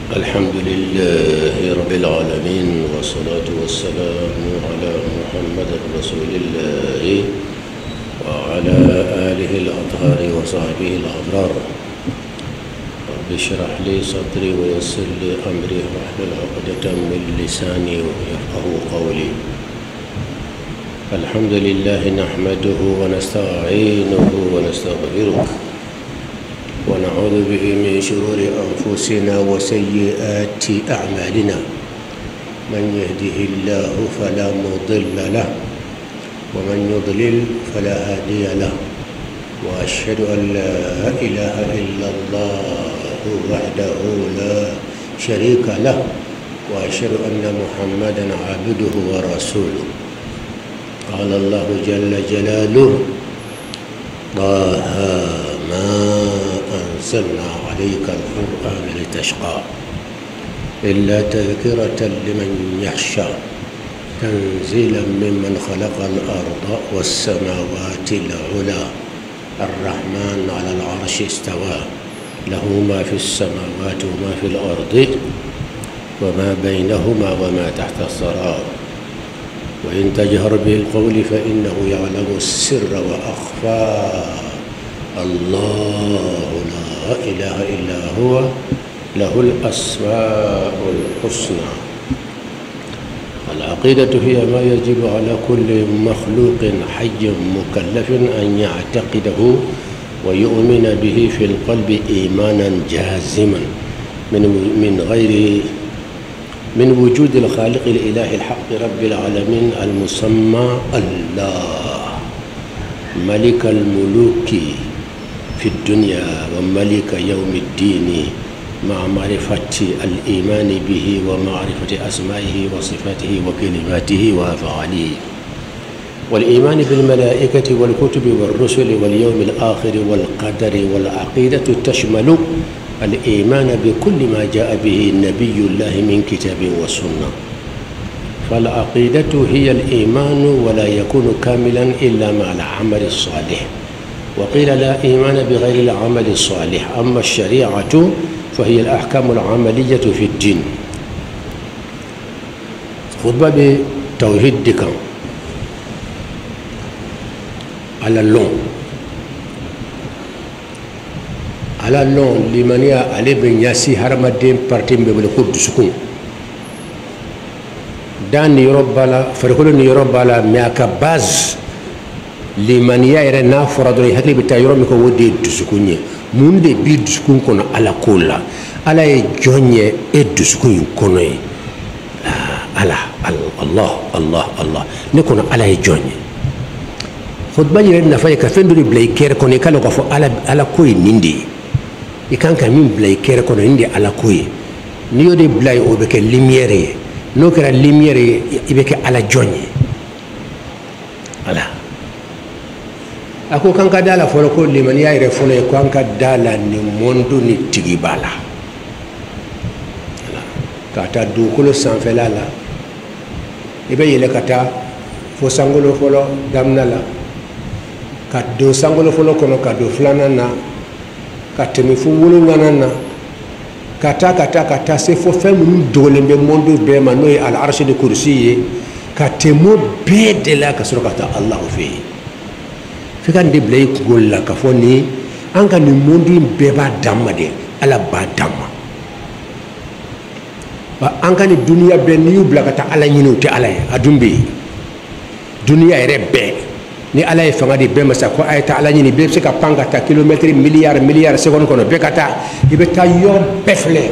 الحمد لله رب العالمين، والصلاة والسلام على محمد رسول الله وعلى آله الأطهار وصحبه الأبرار. رب اشرح لي صدري ويسر لي أمري واحلل عقدة من لساني يفقهوا قولي. الحمد لله نحمده ونستعينه ونستغفره ونعوذ به من شرور أنفسنا وسيئات أعمالنا. من يهده الله فلا مضل له ومن يضلل فلا هادي له، وأشهد أن لا إله إلا الله وحده لا شريك له، وأشهد أن محمدا عبده ورسوله. قال الله جل جلاله: طه ما أنزلنا عليك القرآن لتشقى إلا تذكرة لمن يخشى تنزيلا ممن خلق الأرض والسماوات العلى الرحمن على العرش استوى له ما في السماوات وما في الأرض وما بينهما وما تحت الثرى وإن تجهر بالقول فإنه يعلم السر وأخفى. الله لا إله إلا هو له الأسماء الحسنى. العقيدة هي ما يجب على كل مخلوق حي مكلف أن يعتقده ويؤمن به في القلب إيمانا جازما من وجود الخالق الإله الحق رب العالمين المسمى الله، ملك الملوك في الدنيا وملك يوم الدين، مع معرفة الإيمان به ومعرفة أسمائه وصفاته وكلماته وأفعاله، والإيمان بالملائكة والكتب والرسل واليوم الآخر والقدر. والعقيدة تشمل الإيمان بكل ما جاء به نبي الله من كتاب وسنة. فالعقيدة هي الإيمان ولا يكون كاملا إلا مع العمل الصالح، وقيل لا إيمان بغير العمل الصالح. أما الشريعة فهي الأحكام العملية في الدين. خطبة بتوحيد دكان على اللون لمنيا علي بن ياسي هرم الدين بارتين ببلكود سكون دان يوروبالا فرقولون يوروبالا مياكا باز لمنيا يرنا فرادري هكلي بتا يوروميكو ودي دسكوني موندي بي دسكون كون على كولا على جوني ادسكون كوني على الله الله الله نكون على جوني خطبه يرنا فاي كفندري بلايكير كوني كانو كفو على كوي نيندي ikan ka min blay kere kono indi ala koy ni yode blay o be ke lumière no kera lumière ibe ke ala jonye ala ako kan ka dala folo ko liman ya ire folo ko kan ka dala ni mondo ni tigibala ala kata du ko lo sanfela la ibe yele kata fo sangolo folo damna la ka do sangolo folo kono ka do flana na katemi fu wulu nganana kata se fo fem dolembe mondo be manoy al arsh de kursi katemo be de la kasro kata allah fi kan de blay golla ka foni anga ni mondi be ba damma de ala ba damma ba anga ni dunia be ni ubla kata ala nyinu te ala adumbi dunia rebe ni ala ye fanga di bema sa ko ay ta ala ni be se ka panga ta kilomètre milliard seconde kono be kata ibe ta yo befle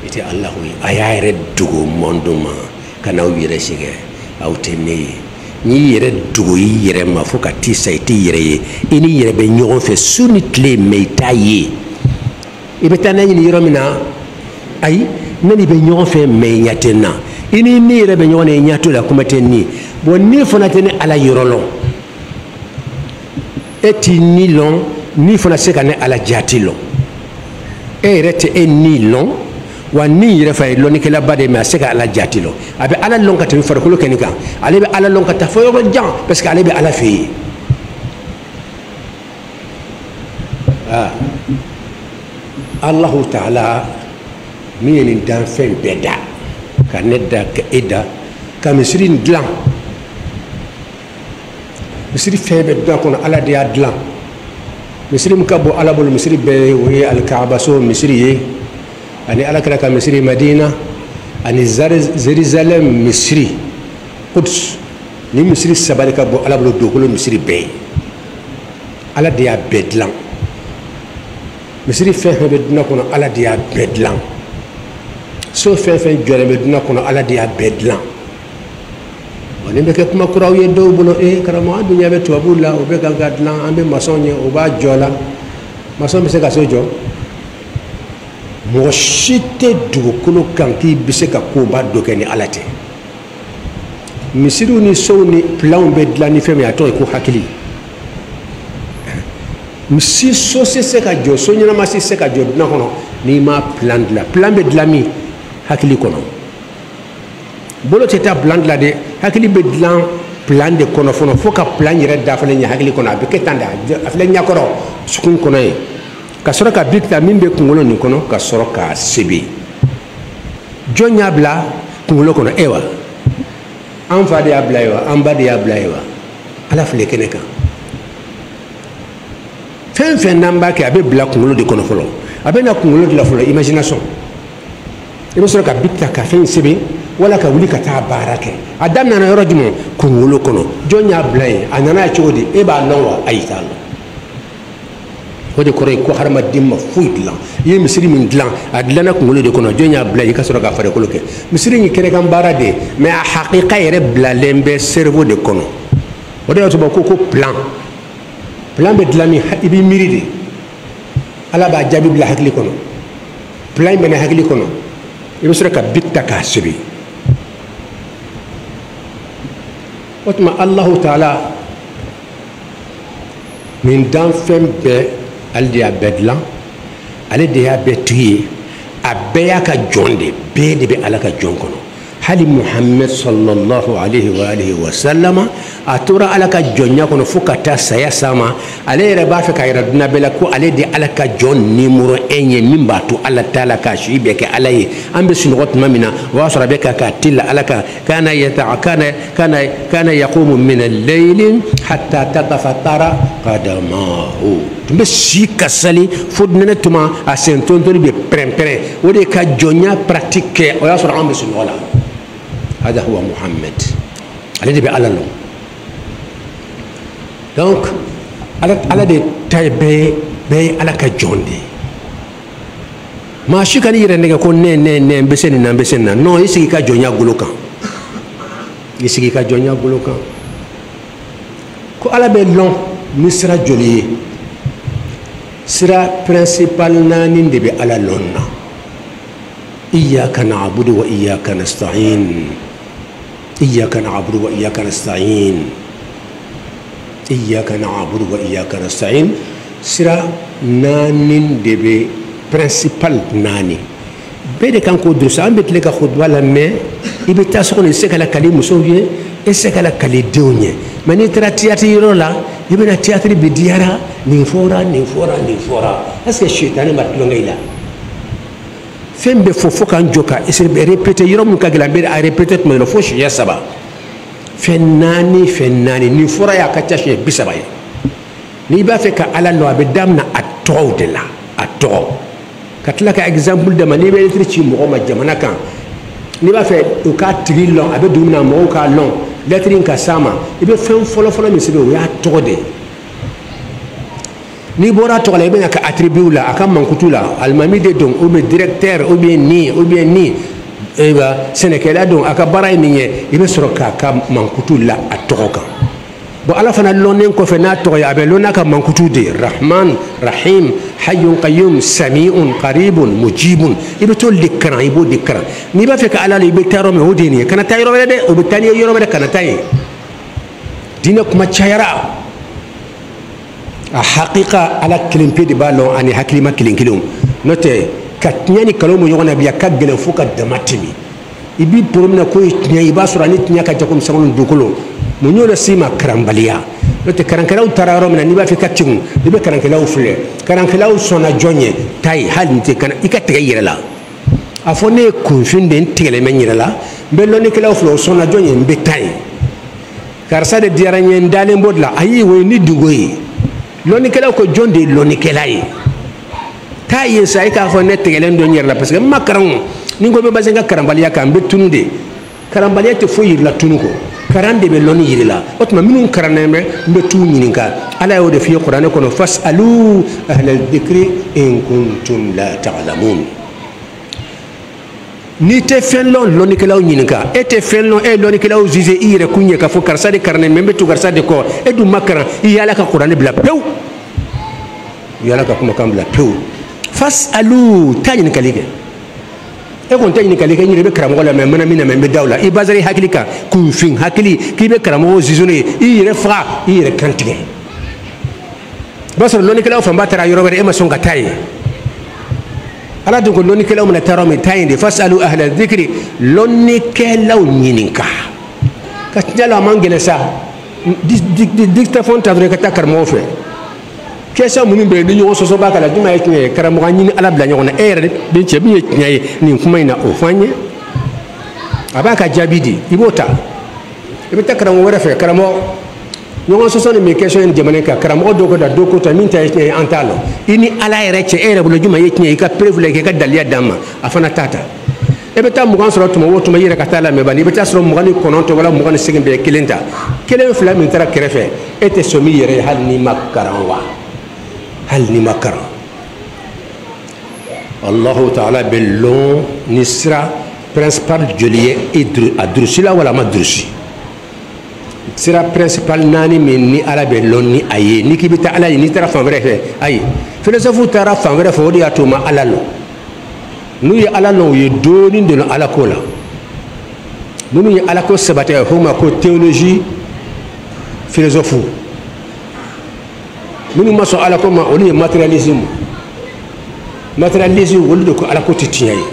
ite allah wi ayare dugo monduma kana wire sige awtene ni yere dugo yere ma fuka ti sayti yere ini yere be nyogon fe sunitle meitaye ibe ta nani ni romina ay nani be nyogon fe me nyatena ini ni yere be nyogon e nyato la kumateni bonni fona tene ala yorolo eti ni long ni fona se kane ala jatilo e rete e ni long wa ni yere fay loni kala bade ma se ka ala jatilo abe ala long ka te far ko kenika ale be ala long ka ta foyo jang parce que ale be ala fi Allah Ta'ala min ye nin danfɛn bɛɛ da ka ne da ka e da ka misiri in dilan misiri fɛn bɛɛ dilan kɔnɔ ala de y'a dilan misiri min ka bɔ ala bolo misiri bɛɛ o ye alikabaso misiri ye ani ala kɛra ka misiri madina ani jerusalem misiri Quds ni misiri saba de ka bɔ ala bolo dugukolo misiri bɛɛ ye ala de y'a bɛɛ dilan misiri fɛn fɛn bɛ dunan kɔnɔ ala de y'a bɛɛ dilan so fɛn fɛn jɔlen bɛ dunan kɔnɔ ala de y'a bɛɛ dilan wa nin bɛ kɛ kuma kuraw ye dɔw bolo karamɔgɔ an dun ɲɛ bɛ tubabuw la o bɛ kan ka dilan an bɛ masɔnw ye o b'a jɔ la masɔn bɛ se ka so jɔ mɔgɔ si tɛ dugukolo kan k'i bɛ se ka koba dɔ kɛ ni ala tɛ misiriw ni sow ni pilanw bɛ dilan ni fɛn min ye a tɔgɔ ye ko hakili misi so tɛ se ka jɔ so ɲɛnama tɛ se ka jɔ dunan kɔnɔ n'i ma pilan dilan pilan bɛ dilan min hakili kɔnɔ bolo tɛ taa pilan dilan dɛ hakili bɛ dilan pilan de kɔnɔ fɔlɔ fo ka pilan yɛrɛ dafalen ye hakili kɔnɔ a bɛ kɛ tan de a filɛ ɲɛkɔrɔ sukun kɔnɔ ye ka sɔrɔ ka bi ta min bɛ kunkolo nin kɔnɔ ka sɔrɔ k'a sebe jɔn y'a bila kunkolo kɔnɔ wa an fa de y'a bila ye wa an ba de y'a bila ye wa ala filɛ kɛnɛ kan fɛn fɛn n'an b'a kɛ a bɛ bila kunkolo de kɔnɔ fɔlɔ a bɛ na kunkolo de la fɔlɔ imagination i bɛ sɔrɔ ka bi ta ka fɛn sebe wala ka wuli ka taa baara kɛ a daminɛna yɔrɔ jumɛn kunkolo kɔnɔ jɔn y'a bila yen a nana cogo di e b'a lɔn wa ayi t'a lɔn o de kɔrɔ ye ko hadamaden ma foyi dilan i ye misiri min dilan a dilanna kunkolo de kɔnɔ jɔn y'a bila yen i ka sɔrɔ ka farikolo kɛ misiri in ye kɛnɛkan baara de ye mais a hakika yɛrɛ bilalen bɛ cerveau de kɔnɔ o de y'a to ko plan bɛ dilan min i b'i miiri de ala b'a jaabi bila hakili kɔnɔ plan in bɛ na hakili kɔnɔ i bɛ sɔrɔ ka bi ta k'a sɛbɛn o tuma alahu taala nin danfɛn bɛɛ ale de y'a bɛɛ dilan ale de y'a bɛɛ tigi ye a bɛɛ y'a ka jɔn de bɛɛ de bɛ ala ka jɔn kɔnɔ hali muhammed sallallahu alaihi wa sallama a tora ala ka jɔnya kɔnɔ fo ka taa saya sama ale yɛrɛ b'a fɛ ka yira dunan bɛɛ la ko ale de ala ka jɔn numéro 1 ye min b'a to ala taala ka si bɛɛ kɛ ala ye an bɛ sunɔgɔ tuma min na o b'a sɔrɔ a bɛ ka tila ala kan kana yaqumu min al-layli hatta tatafattara qadamahu tun bɛ si ka sali fo nɛnɛ tuma a sen tontoni bɛ pɛrɛn-pɛrɛn o de ka jɔnya pratique kɛ o y'a sɔrɔ an bɛ sunɔgɔ la هذا هو محمد الذي بألا لهم دونك على دي تاي بي على كجوندي ما شي كان يرنك كون ني بسنا نو يسكي كجونيا غلوكا يسكي كجونيا غلوكا كو على بي لون مسرا جولي سرا برينسيبال نانين دي بي على لون إياك نعبد وإياك نستعين إياك نعبد وإياك نستعين إياك نعبد وإياك نستعين سرا نانين دبي برينسيبال ناني بيد كان كودرس أم بتلقى خطبة لما يبتاسون السكالة كلمة مسوية السكالة كلمة دونية من يترى تياتي رولا يبنا تياتي بديارا نفورا أسكت الشيطان ما تلونيلا fɛn bɛ fɔ k'an jɔ ka répéter yɔrɔ min ka gɛlɛn an bɛ a répéter tuma dɔ fo siɲɛ 3 fɛn naani nin fɔra y'a ka ca siɲɛ 30 ye n'i b'a fɛ ka ala lɔ a bɛ daminɛ a tɔgɔw de la a tɔgɔ ka tila ka exemple d'a ma n'i bɛ lettre ci mɔgɔ ma jamana kan n'i b'a fɛ u k'a tigi lɔn a bɛ dugu min na mɔgɔw k'a lɔn lettre in ka s'a ma i bɛ fɛn fɔlɔ min sɛbɛn o y'a tɔgɔ de ye n'i bɔra tɔgɔ la i bɛna ka attribut la a ka mankutu la alimami de don ou bien directeur ou bien ni sɛnɛkɛla don a ka baara ye nin ye i bɛ sɔrɔ k'a ka mankutu la a tɔgɔ kan bon ala fana lɔnnen kɔfɛ n'a tɔgɔ ye a bɛ lɔn n'a ka mankutu de rahman rahim hayyun qayyum sami'un qaribun mujibun i bɛ t'olu de karan i b'o de karan n'i b'a fɛ ka ala la i bɛ taa yɔrɔ min o de ye nin ye kana taa yɔrɔ wɛrɛ dɛ o bɛ taa n'i ye yɔrɔ wɛrɛ kana taa yen diinɛ kuma cayara a haqiqa ala kelen pe de b'a lɔn ani hakilima kelen kelenw n'o tɛ ka tiɲɛ ni kalon mu ɲɔgɔn na bi a ka gɛlɛn fo ka dama tɛmɛ i b'i bolo min na k'o ye tiɲɛ i b'a sɔrɔ ani tiɲɛ ka jan komi sangɔni dugukolo mun y'o lase i ma karanbaliya n'o tɛ karankɛlaw taara yɔrɔ min na n'i b'a fɛ ka tiɲɛ i bɛ karankɛlaw filɛ karankɛlaw sɔnna jɔn ye taa ye hali nin tɛ kana i ka tigɛ i yɛrɛ la afone kunfin den tigele menyira be loni kala flo sona jonye be tay karsa de diaranye ndale mbodla ayi we ni dugoyi loni kala ko jonde loni kala yi tay sai ka fone tigele ndo nyira parce que makaran ni go be bazenga karambaliya kan be tunde karambaliya te fo yirla tunuko karande be loni yirla otma minun karaneme be tu nyininka ala yo de fi qur'an kono fasalu ahlal dhikri in kuntum la ta'lamun ni te fenlo loni kelaw nyininka e te fenlo e loni kelaw zize ire kunye ka fo karsa de karne membe tu karsa de ko e du makara yala ka qur'an bla pew yala ka kuma kam bla pew fasalu tanyin kalige e kon tanyin kalige ni be karamo la memna mina membe dawla i bazari hakilika ku fin hakili ki be karamo zizune ire fra ire kantige basar loni kelaw fa batara yorobere e ma songa tayi ala dungo loni kelaw mun taro mi tayinde fasalu ahla dhikri loni kelaw nyininka ka jala mangele sa dictaphone tadre ka takar mo fe kesa mun be ni nyo so baka la duma yake karamo nyini ala bla nyona ere be chebi nyaye ni kuma ina ofanye abaka jabidi ibota ibe takaramo wara fe karamo ñoo so sone mi question en jamane ka karam o dogo da doko ta min tay ñe antalo ini ala reche ere bu juma yetñe ka privilege ka dalia dama afana tata e be tam mugan soro tuma wotu ma yere ka tala me bani be ta soro mugan ko non to wala mugan segen be kelenta kelen fla min tara kerefe ete somi yere hal ni makaran wa hal ni makaran Allah ta'ala bellon nisra principal jolier idru adrusila wala madrusi sira principal nani min ni ala be lonni aye ni kibita ala ni tara famre fe ayi philosophe tara famre fo di atuma ala lo nu ya ala lo ye doni de ala ko la nu ya ala ko sabata ho ma ko théologie philosophe nu ma so ala ko ma oli materialisme wolu ko ala ko titiyayi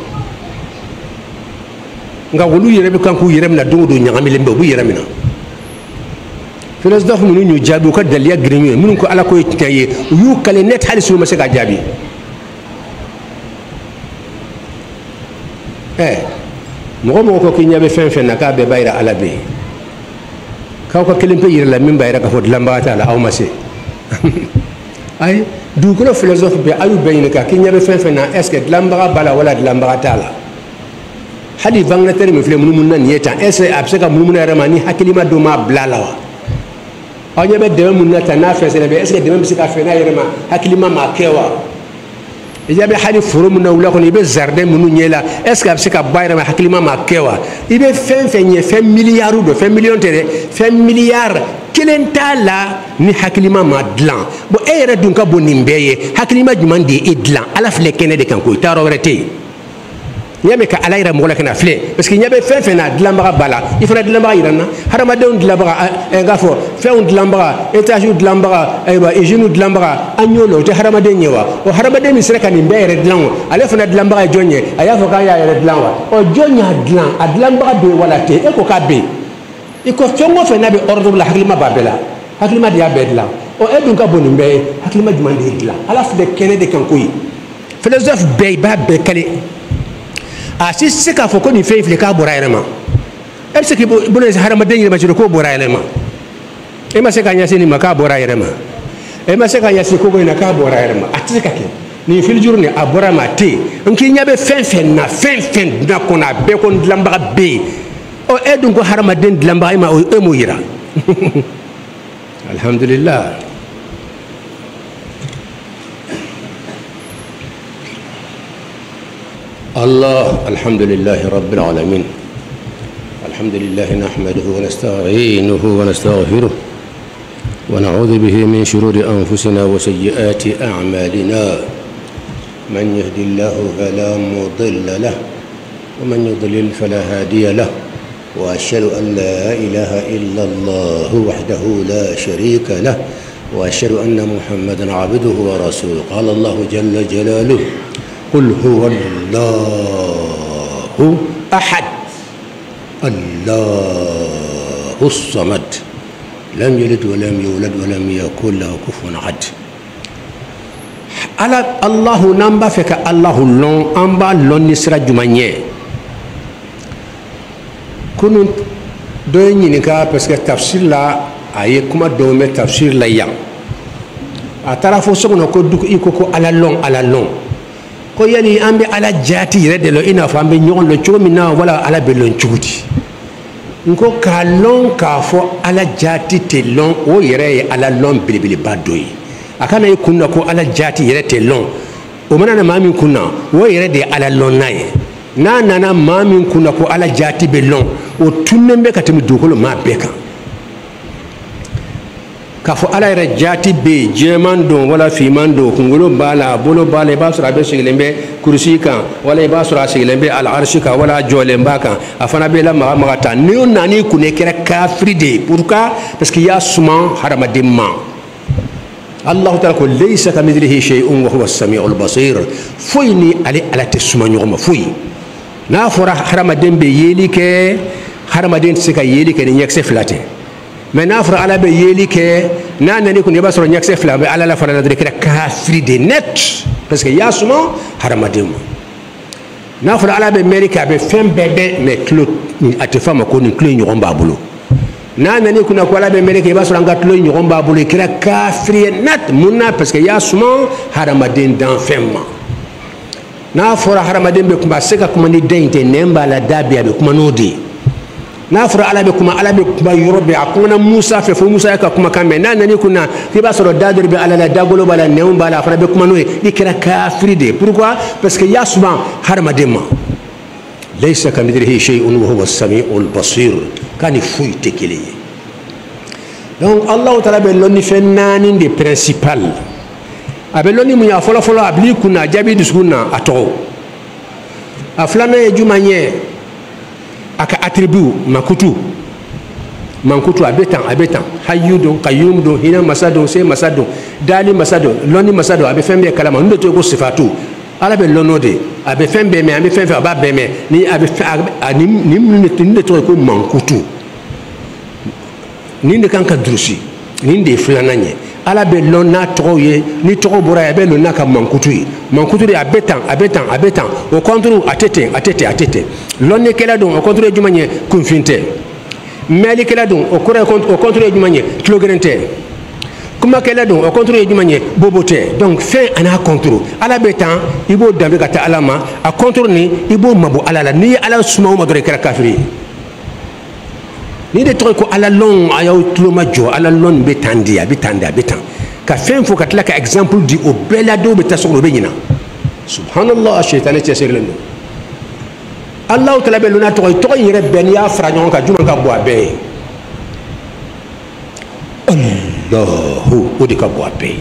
nga wolu yere be kanku yere na do nyangami lembe bu yere mina philosophe munu ñu jabi ko dal ya grigné munu ko ala koy taye yu kale net halisu ma se ka jabi mo ko ki ñabe fen na ka be bayra ala be ka ko kelim pe yir la min bayra ka fot lamba ta la aw ma se ay du ko philosophe be ayu be ka ki ñabe fen na est ce que lamba bala wala lamba ta la hadi vanglater mi fle munu mun nan yeta est ce abse ka munu na ramani hakilima do ma blala aw ñebe deme mun nata na fesele be est-ce que deme bisika fena yerema hakilima ma kewa ijabe hali furum na wula ko ni be jardin munu nyela est-ce que bisika bayra ma hakilima ma kewa ibe fen nye fen milliard do fen million tere fen milliard kelenta la ni hakilima ma dlan bo ere dun ka boni mbeye hakilima juman de edlan ala fle kene de kan ko taro rete yame ka alayra mo la kana fle parce que nyabe fen na dlamba bala ifra dlamba irana harama de dlamba ngafo fen dlamba etage dlamba ayba ejinu dlamba anyolo te harama de nyewa o harama de mi sereka ni mbere dlanwa ale fana dlamba jonye ayafo ka ya yere dlanwa o jonya dlan adlamba be wala te e ko ka be e ko fengo fe na be ordre la haklima babela haklima dia be dlan o edun ka boni mbe haklima dumande dlan ala fle kene de kan koyi philosophe be ba be kale asi sika fo ko ni feifle ka bora irema e se ki bono harama de irema ko bora irema e ma se ka nyasi ni maka bora irema e ma se ka nyasi ko ina ka bora irema atika ke ni fil journée a bora ma te nki nyabe fen na kona be kon lamba be o edun ko harama den lamba ma o emo yira alhamdulillah الله الحمد لله رب العالمين الحمد لله نحمده ونستعينه ونستغفره ونعوذ به من شرور أنفسنا وسيئات أعمالنا من يهد الله فلا مضل له ومن يضلل فلا هادي له وأشهد أن لا إله إلا الله وحده لا شريك له وأشهد أن محمدا عبده ورسوله قال الله جل جلاله قل هو الله أحد الله الصمد لم يلد ولم يولد ولم يكن له كفوا أحد Allahu namba fait que Allahu lon amba lon ni sira jumanye kunun do ñinika parce que tafsir la aye kuma do me tafsir la yang atara fo sokono ko duk iko ko ala long ko yani ambe ala jati rede lo ina fa ambe nyon lo chomina wala ala be lon chuguti nko ka long ka fo ala jati te long o yere ala long bilibili badoyi akana yikunna ko ala jati yere te long o manana mamin kunna wo yere de ala long naye na nana mamin kunna ko ala jati be long o tunnembe katimi dukolo ma beka kafo ala yɛrɛ jati be jɛman don wala fiman don kunkolo b'a la bolo b'a la i b'a sɔrɔ a bɛ sigilen bɛ kurusi kan wala i b'a sɔrɔ a sigilen bɛ al'arshi kan wala a jɔlen b'a kan a fana bɛ lamaga maga ta n'i y'o nani kun kɛra kafiri de ye pourquoi parce que i y'a suma hadamaden ma Allahu ta'ala ko laysa kamithlihi shay'un wa huwa as-sami'ul basir foyi ni ale ala tɛ suma ɲɔgɔn ma foyi n'a fɔra hadamaden bɛ yeli kɛ hadamaden tɛ se ka yeli kɛ ni ɲɛkisɛ fila tɛ mais n'a fɔra ala bɛ yeli kɛ n'a nani kun i b'a sɔrɔ ɲɛkisɛ fila bɛ ala la fana la dɔrɔn i kɛra kafiri de net parce que i y'a suma hadamaden ma n'a fɔra ala bɛ mɛri kɛ a bɛ fɛn bɛɛ bɛɛ mais tulo a tɛ f'a ma ko nin tulo in ɲɔgɔn b'a bolo n'a nani kunna ko ala bɛ mɛri kɛ i b'a sɔrɔ an ka tulo in ɲɔgɔn b'a bolo i kɛra kafiri ye net mun na parce que i y'a suma hadamaden dan fɛn ma n'a fɔra hadamaden bɛ kuma a se ka kuma ni den in tɛ nɛn b'a la da bɛ a bɛ kuma n'o de ye n'a fɔra ala bɛ kuma yɔrɔ bɛɛ a kumana Musa fɛ fo Musa ka kumakan mɛn n'a nani kunna k'i b'a sɔrɔ da dɔ bɛ ala la dagolo b'a la nɛnw b'a la a fana bɛ kuma n'o ye i kɛra kafiri de ye pourquoi parce que i y'a suma hadamaden ma laysa kamithlihi shay'un wa huwa as-sami'ul basir k'a ni foyi tɛ kelen ye donc Allahu taala bɛ lɔnni fɛn naani de principal a bɛ lɔnni mun ye a fɔlɔfɔlɔ a bil'i kunna a jaabi dusukun na a tɔgɔ a filanan ye jumɛn ye aka attribut mankutu a bɛ tan hayyu don qayyum don hina masa don se masa don dali masa don lɔnni masa don a bɛ fɛn bɛɛ kalama n'o to ko sifatu ala bɛ lɔn o de a bɛ fɛn bɛɛ mɛn a bɛ fɛn fɛn a b'a bɛɛ mɛn ni a bɛ fɛn nin de tɔgɔ ye ko mankutu nin de kan ka durusi nin de ye filanan ye ala bɛ lɔn n'a tɔgɔw ye ni tɔgɔ bɔra yen a bɛ lɔn n'a ka mankutu ye mankutu de a bɛ tan o kɔnturu a tɛ ten lɔnnikɛla don o kɔnturu ye jumɛn ye kunfin tɛ mɛlikɛla don o kɔnturu ye jumɛn ye tulo geren tɛ kumakɛla don o kɔnturu ye jumɛn ye bobo tɛ donc fɛn a n'a kɔnturu ala bɛ tan i b'o danbe ka taa ala ma a kɔnturu nin i b'o mabɔ ala la n'i ye ala suma o ma dɔrɔn i kɛra kafiri ye ni de tɔgɔ ko ala lɔn a y'aw tulo ma jɔ ala lɔn bɛ tan de a bɛ tan ka fɛn fɔ ka tila ka exemple di o bɛɛ la dɔw bɛ taa so kɔnɔ o bɛ ɲina subhanallah a sɛtani cɛsirilen don Allahu taala bɛ lɔn n'a tɔgɔ in yɛrɛ bɛɛ n'i y'a fara ɲɔgɔn kan jumɛn ka bɔ a bɛɛ ye Allahu o de ka bɔ a bɛɛ ye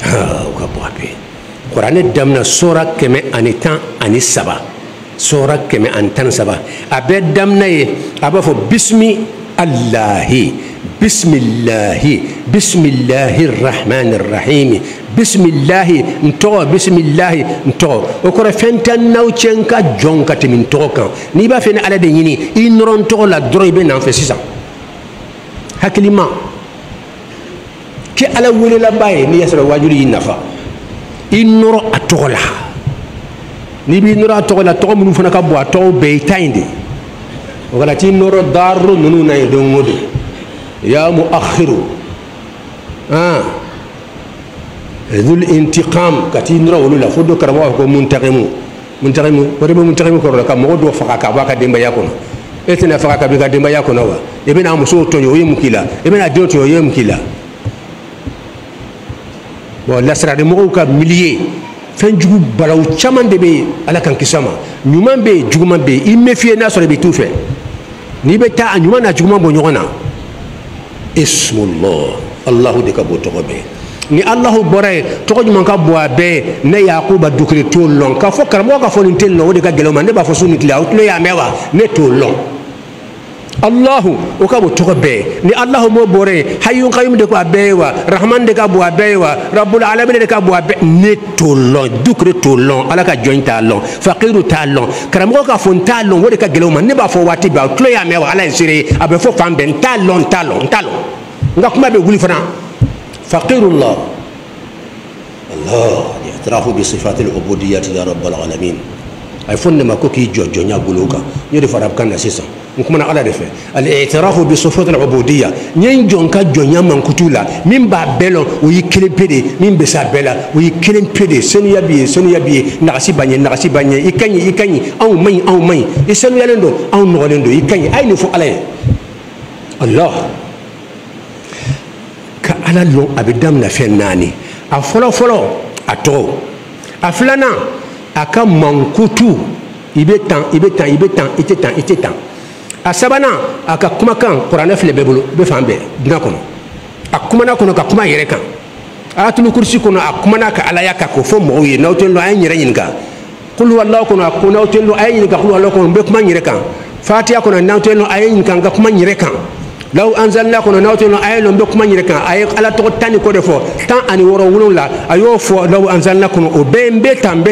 o ka bɔ a bɛɛ ye kuranɛ daminɛ sura 113 sura 113 a bɛɛ daminɛ ye a b'a fɔ bismillahi rahmanir rahim bismillahi ntɔgɔ bismillahi ntɔgɔ o kɔrɔ fɛn tɛ n'aw cɛ n ka jɔn ka tɛmɛ ntɔgɔ kan n'i b'a fɛ ni ala de ɲini i nɔrɔ ntɔgɔ la dɔrɔn i bɛ n'an fɛ sisan hakilima kɛ ala welelaba ye n'i y'a sɔrɔ wajuli y'i nafa i nɔrɔ a tɔgɔ la n'i b'i nɔrɔ a tɔgɔ la tɔgɔ minnu fana ka bon a tɔgɔ bɛɛ i ta in de o kana t'i nɔrɔ daaru ninnu na yen don o don ya muakhiru dhul intiqam ka t'i nɔrɔ olu la fo dɔ karamɔgɔ ko muntaqimu o de bɛ muntaqimu kɔrɔ la ka mɔgɔ dɔ faga ka bɔ a ka denbaya kɔnɔ e tɛna faga ka b'i ka denbaya kɔnɔ wa i bɛna musow tɔɲɔ o ye mun k'i la i bɛna denw tɔɲɔ o ye mun k'i la bon lasiralimɔgɔw ka milieu fɛn jugu balaw caman de bɛ ala kan kisa ma ɲuman bɛ yen juguman bɛ yen i méfier n'a sɔrɔ i bɛ t'u fɛ n'i bɛ taa a ɲuman n'a juguman bɔ ɲɔgɔn na ismullah Allahu de ka bɔ tɔgɔ bɛɛ ni Allahu bɔra yen tɔgɔ ɲuman ka bɔ a bɛɛ ne Yakuba Dukure t'o lɔn k'a fɔ karamɔgɔ ka fɔ nin tɛ nin lɔn o de ka gɛlɛn o ma ne b'a fɔ su ni tile aw tulo y'a mɛn wa ne t'o lɔn Allahu o ka bɔ tɔgɔ bɛɛ ni Allahu m'o bɔra yen Hayyun Qayyum de ko a bɛɛ ye wa Rahman de ka bɔ a bɛɛ ye wa Rabbul Alamin de ka bɔ a bɛɛ ne t'o lɔn Dukure t'o lɔn ala ka jɔn t'a lɔn Faqiru t'a lɔn karamɔgɔ ka fɔ n t'a lɔn o de ka gɛlɛn o ma ne b'a fɔ waati bɛɛ aw tulo y'a mɛn wa ala ye seere a bɛ fɔ fan bɛɛ n t'a lɔn n ka kuma bɛ wuli fana Faqirullah الله الاعتراف بصفات العبودية يا رب العالمين أي فن ما كوكي جونيا بلوكا يدي فراب كان نسيسا نكمل على رفع الاعتراف بصفات العبودية نين كا جونيا من كتولا من بابلو ويكلم بيدي من بسابلا ويكلم بيدي سنيا بي نغسي باني يكاني أو مي يسنو يلندو أو نغلندو يكاني أي نفو عليه الله كألا لون أبدامنا فناني أفلو أتو أفلنا aka mankutu ibe tan ite asabana aka kumakan qur'ana file bebulu be fambe dina kono akumana kono ka kuma yere kan atul kursi kono akumana ka alaya ka ko fo mo yi nawten lo ay nyere nyinga qul wallahu kono akuna nawten lo ay nyinga qul wallahu kono be kuma nyere kan fatiha kono nawten lo ay nyinga ga kuma nyere kan law anzalna kono nawten lo ay lo be kuma nyere kan ay ala to tani ko defo tan ani woro wulula ayo fo law anzalna kono o be mbetan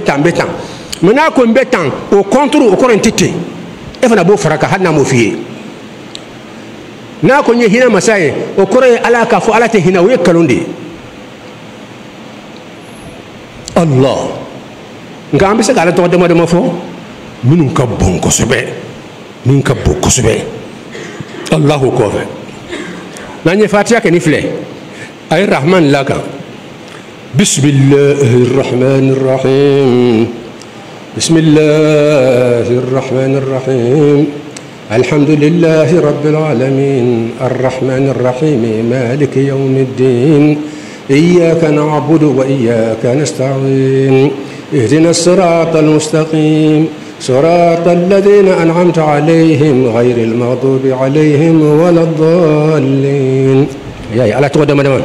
mena ko mbetan o contre o korentite e fana bo faraka hanna mo fiye na ko nye hina masaye o kore ala ka fo ala te hina we kalonde Allah ngambe se kala to de mo fo minun ka bon ko sobe min ka bo ko sobe Allahu ko fe nanye fatiha ke ni fle ay rahman laka bismillahir rahmanir rahim bismillahir rahmanir rahim alhamdulillahi rabbil alamin arrahmanir rahim maliki yawmiddin iyyaka na'budu wa iyyaka nasta'in ihdinas siratal mustaqim صراط الذين أنعمت عليهم غير المغضوب عليهم ولا الضالين يا على تقدم دمان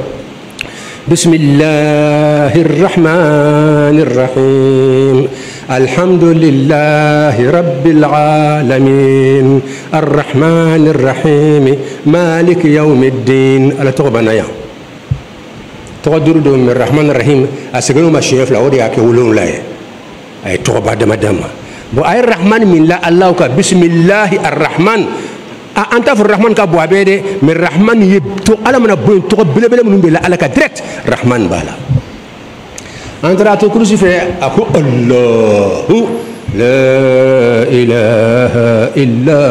بسم الله الرحمن الرحيم الحمد لله رب العالمين الرحمن الرحيم مالك يوم الدين على تقبنا يا تقدر من الرحمن الرحيم أسجنوا ما شيف لا ودي أكلون لا أي تقبل دم bo ay rahman min la allah ka bismillah arrahman anta fi rahman ka bo abede min rahman yibtu ala mana bo to bele mun be la ala ka direct rahman bala andra to kursi fe ako allah la ilaha illa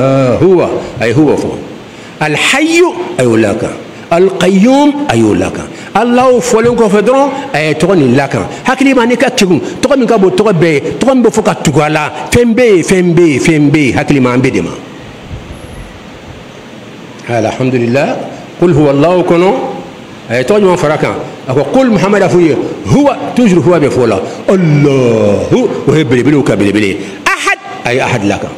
huwa ay huwa fu al hayy ay laka al qayyum ay laka Allah folon ko fedron ay to ni lakan hakili mani ka tigun to min ka bo to be to mbe fo ka tugala fembe hakili man be dema alhamdulillah qul huwa allah kono ay to ni faraka ako qul muhammad afuye huwa toujours huwa be fola allah wa hebele ka bele ahad ay ahad lakan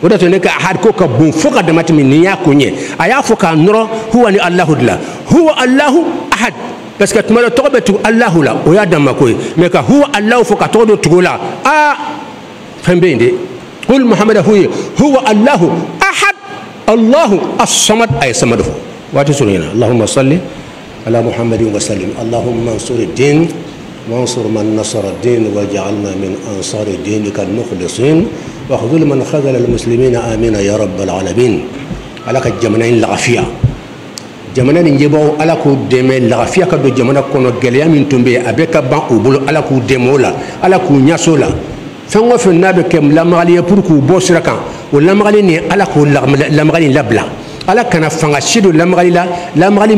wada to ne ka ahad ko ka bon fo ka damati min ya kunye aya fo ka noro huwa ni allah huwa allah ahad parce que tuma to be tu allah la o ya damma koy mais ka huwa allah fo ka to do tugola a fembe inde qul muhammad huwa allah ahad allah as-samad ay samad wati sunina allahumma salli ala muhammadin wa sallim allahumma ansur ad-din وانصر من نصر الدين واجعلنا من أنصار دينك المخلصين واخذل من خذل المسلمين آمين يا رب العالمين على الجمنين العافية جمنين يجيبوا على كود دم العافية كدو جمنا كونو جليا من تنبي أبيك بان أبولو على كود دمولا على كود نياسولا فنوا في النبي كم لمغالية بركو بوسركا ولمغاليني على كود لمغالين لبلا ala kana fanga shidu lamgali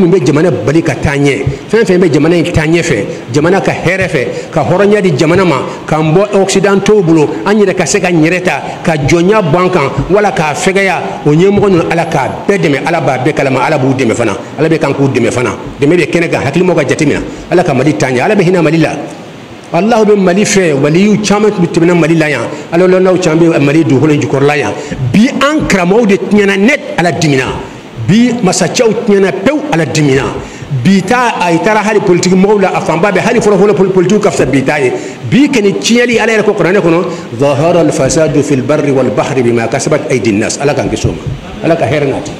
min be jamana bali ka tanye fen be jamana tanye fe jamana ka herefe ka horonya di jamana ma ka mbo occidental bulo anyire ka seka nyereta ka jonya bankan wala ka fegaya o nyemo no ala ka bedeme ala ba be kala ma ala bu deme fana ala be kan ku deme fana deme be kenega hakili mo ka jatimina ala ka mali tanye ala be hina malila Allah be mali fe waliyu chamat bitibna mali la ya ala lo naw chambe mali du holen jukor la ya bi ankra mawde tnyana net ala dimina bi masachaw tnyana pew ala dimina bi ta ay tara hali politique mawla afamba be hali folo politique kafsa bi taye bi ken tiali ala ko qur'an ko no zahara al fasad fi al barri wal bahri bima kasabat aydi an nas ala kan kisuma ala ka hernati